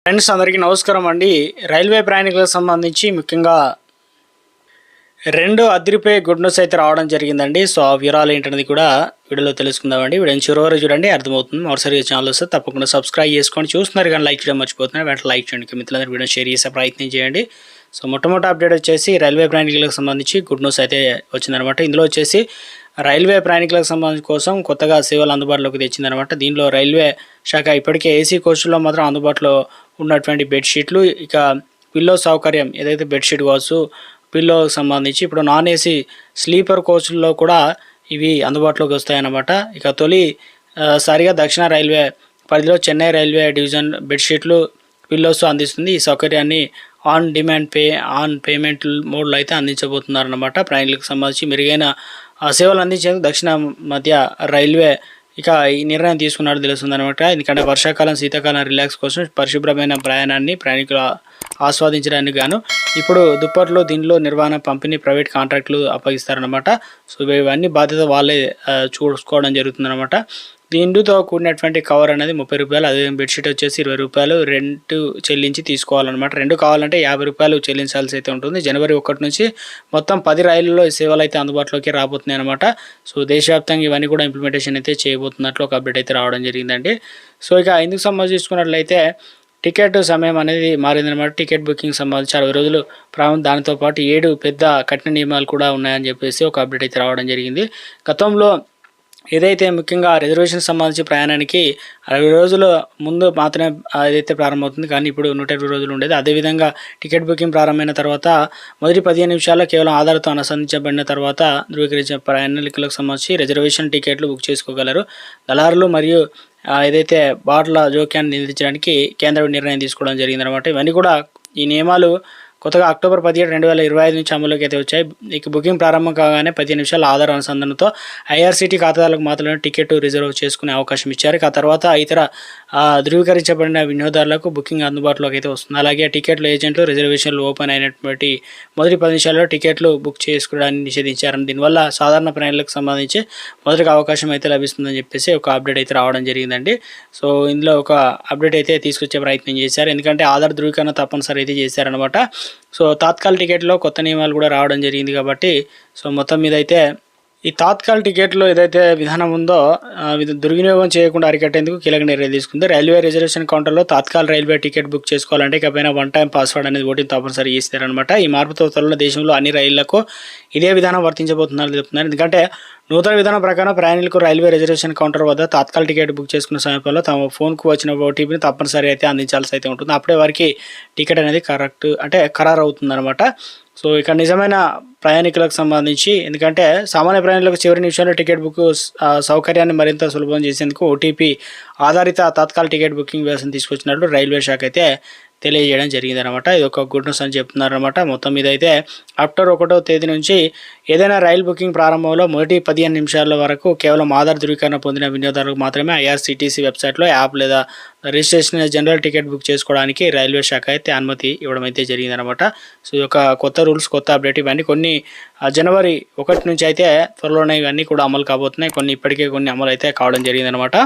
Friends అందరికీ నమస్కారం అండి. రైల్వే ప్రయాణికులకు సంబంధించి ముఖ్యంగా రెండు అదిరిపోయే గుడ్ న్యూస్ అయితే రావడం జరిగిందండి. సో ఆ వివరాలు ఏంటనేది కూడా వీడియోలో తెలుసుకుందామండి. వీడియో చివరి వరకు చూడండి, అర్థమవుతుంది. మరోసారి ఛానల్ వస్తే తప్పకుండా సబ్స్క్రైబ్ చేసుకొని చూస్తున్నారు కానీ లైక్ చేయడం మర్చిపోతున్నారు. వెంటనే లైక్ చేయండి, మిత్రులందరూ వీడియో షేర్ చేసే ప్రయత్నం చేయండి. సో మొట్టమొదటి అప్డేట్ వచ్చేసి రైల్వే ప్రయాణికులకు సంబంధించి గుడ్ న్యూస్ అయితే వచ్చిందనమాట. ఇందులో వచ్చేసి రైల్వే ప్రయాణికులకు సంబంధించి కోసం కొత్తగా సేవలు అందుబాటులోకి తెచ్చిందనమాట. దీనిలో రైల్వే శాఖ ఇప్పటికే ఏసీ కోచ్ల్లో మాత్రం అందుబాటులో ఉన్నటువంటి బెడ్షీట్లు, ఇక పిల్లో సౌకర్యం ఏదైతే బెడ్షీట్ కావచ్చు పిల్లోకి సంబంధించి ఇప్పుడు నాన్ ఏసీ స్లీపర్ కోచ్ల్లో కూడా ఇవి అందుబాటులోకి వస్తాయన్నమాట. ఇక తొలిసారిగా దక్షిణ రైల్వే పరిధిలో చెన్నై రైల్వే డివిజన్ బెడ్షీట్లు పిల్లోస్ అందిస్తుంది. ఈ సౌకర్యాన్ని ఆన్ పేమెంట్ మోడ్లో అయితే అందించబోతున్నారన్నమాట. ప్రయాణికులకు సంబంధించి మెరుగైన సేవలు అందించేందుకు దక్షిణ మధ్య రైల్వే ఇక ఈ నిర్ణయం తీసుకున్నట్టు తెలుస్తుంది అనమాట. ఎందుకంటే వర్షాకాలం శీతాకాలం రిలాక్స్ కోసం పరిశుభ్రమైన ప్రయాణాన్ని ప్రయాణికులు ఆస్వాదించడానికి గాను ఇప్పుడు దుప్పట్లో దీనిలో నిర్వహణ పంపిణీ ప్రైవేట్ కాంట్రాక్టులు అప్పగిస్తారనమాట. సో ఇవన్నీ బాధ్యత వాళ్ళే చూసుకోవడం జరుగుతుందన్నమాట. దీంతో కూడినటువంటి కవర్ అనేది 30 రూపాయలు, అదే బెడ్షీట్ వచ్చేసి 20 రూపాయలు రెంట్ చెల్లించి తీసుకోవాలన్నమాట. రెండు కావాలంటే 50 రూపాయలు చెల్లించాల్సి అయితే ఉంటుంది. జనవరి 1 నుంచి మొత్తం 10 రైళ్లలో ఈ సేవలు అయితే అందుబాటులోకి రాబోతున్నాయి అనమాట. సో దేశవ్యాప్తంగా ఇవన్నీ కూడా ఇంప్లిమెంటేషన్ అయితే చేయబోతున్నట్లు ఒక అప్డేట్ అయితే రావడం జరిగిందండి. సో ఇక ఇందుకు సంబంధించి చూసుకున్నట్లయితే టికెట్ సమయం అనేది మారిందనమాట. టికెట్ బుకింగ్ సంబంధించి 60 రోజులు దానితో పాటు 7 పెద్ద కఠిన నియమాలు కూడా ఉన్నాయని చెప్పేసి ఒక అప్డేట్ అయితే రావడం జరిగింది. గతంలో ఏదైతే ముఖ్యంగా రిజర్వేషన్ సంబంధించి ప్రయాణానికి 60 రోజుల ముందు మాత్రమే ఏదైతే ప్రారంభమవుతుంది, కానీ ఇప్పుడు 120 రోజులు ఉండేది. అదేవిధంగా టికెట్ బుకింగ్ ప్రారంభమైన తర్వాత మొదటి 15 నిమిషాల్లో కేవలం ఆధార్తో అనుసంధించబడిన తర్వాత ధృవీకరించిన ప్రయాణికులకు సంబంధించి రిజర్వేషన్ టికెట్లు బుక్ చేసుకోగలరు. దళారులు మరియు ఏదైతే బాట్ల జోక్యాన్ని నియంత్రించడానికి కేంద్రం నిర్ణయం తీసుకోవడం జరిగిందనమాట. ఇవన్నీ కూడా ఈ నియమాలు కొత్తగా అక్టోబర్ 17, 2025 నుంచి అమలులోకి అయితే వచ్చాయి. ఇక బుకింగ్ ప్రారంభం కాగానే 15 నిమిషాల ఆధార్ అనుసంధానంతో ఐఆర్సీటీ ఖాతాదారులకు మాత్రమే టికెట్ రిజర్వ్ చేసుకునే అవకాశం ఇచ్చారు. ఆ తర్వాత ఇతర ధృవీకరించబడిన వినియోగదారులకు బుకింగ్ అందుబాటులోకి అయితే వస్తుంది. అలాగే టికెట్లు ఏజెంట్లు రిజర్వేషన్లు ఓపెన్ అయినటువంటి మొదటి 10 నిమిషాల్లో టికెట్లు బుక్ చేసుకోవడాన్ని నిషేధించారని, దీనివల్ల సాధారణ ప్రయాణాలకు సంబంధించి మొదటిగా అవకాశం అయితే లభిస్తుందని చెప్పేసి ఒక అప్డేట్ అయితే రావడం జరిగిందండి. సో ఇందులో ఒక అప్డేట్ అయితే తీసుకొచ్చే ప్రయత్నం చేశారు. ఎందుకంటే ఆధార్ ధృవీకరణ తప్పనిసరి అయితే చేశారనమాట. సో తాత్కాల్ టికెట్లో కొత్త నియమాలు కూడా రావడం జరిగింది కాబట్టి సో మొత్తం మీద అయితే ఈ తాత్కాల్ టికెట్లో ఏదైతే విధానం ఉందో దుర్వినియోగం చేయకుండా అరికట్టేందుకు కీలక నిర్ణయం తీసుకుంది. రైల్వే రిజర్వేషన్ కౌంటర్లో తాత్కాల్ రైల్వే టికెట్ బుక్ చేసుకోవాలంటే ఇకపైన 1 టైం పాస్వర్డ్ అనేది ఓటీపీ తప్పనిసరి చేస్తారనమాట. ఈ మార్పుతో త్వరలో దేశంలో అన్ని రైళ్లకు ఇదే విధానం వర్తించబోతుందని చెప్తున్నారు. ఎందుకంటే నూతన విధానం ప్రకారం ప్రయాణికులకు రైల్వే రిజర్వేషన్ కౌంటర్ వద్ద తాత్కాల్ టికెట్ బుక్ చేసుకున్న సమయంలో తమ ఫోన్కు వచ్చిన ఓటీపీని తప్పనిసరి అయితే అందించాల్సి అయితే ఉంటుంది. అప్పుడే వారికి టికెట్ అనేది ఖరారు అవుతుందన్నమాట. సో ఇక నిజమైన ప్రయాణికులకు సంబంధించి, ఎందుకంటే సామాన్య ప్రయాణికులకు చివరి నిమిషంలో టికెట్ బుక్ సౌకర్యాన్ని మరింత సులభం చేసేందుకు ఓటీపీ ఆధారిత తాత్కాల్ టికెట్ బుకింగ్ వ్యవస్థను తీసుకొచ్చినట్లు రైల్వే శాఖ అయితే తెలియజేయడం జరిగిందనమాట. ఇది ఒక గుడ్ న్యూస్ అని చెప్తున్నారనమాట. మొత్తం మీద అయితే అక్టోబర్ 1వ తేదీ నుంచి ఏదైనా రైలు బుకింగ్ ప్రారంభంలో మొదటి 15 నిమిషాల వరకు కేవలం ఆధార్ ధృవీకరణ పొందిన వినియోగదారులకు మాత్రమే ఐఆర్సీటీసీ వెబ్సైట్లో యాప్ లేదా రిజిస్ట్రేషన్ జనరల్ టికెట్ బుక్ చేసుకోవడానికి రైల్వే శాఖ అయితే అనుమతి ఇవ్వడం అయితే జరిగిందనమాట. సో ఈ యొక్క కొత్త రూల్స్, కొత్త అప్డేట్ ఇవన్నీ కొన్ని జనవరి 1 నుంచి అయితే త్వరలోనే ఇవన్నీ కూడా అమలు కాబోతున్నాయి. కొన్ని ఇప్పటికే కొన్ని అమలు అయితే కావడం జరిగిందనమాట.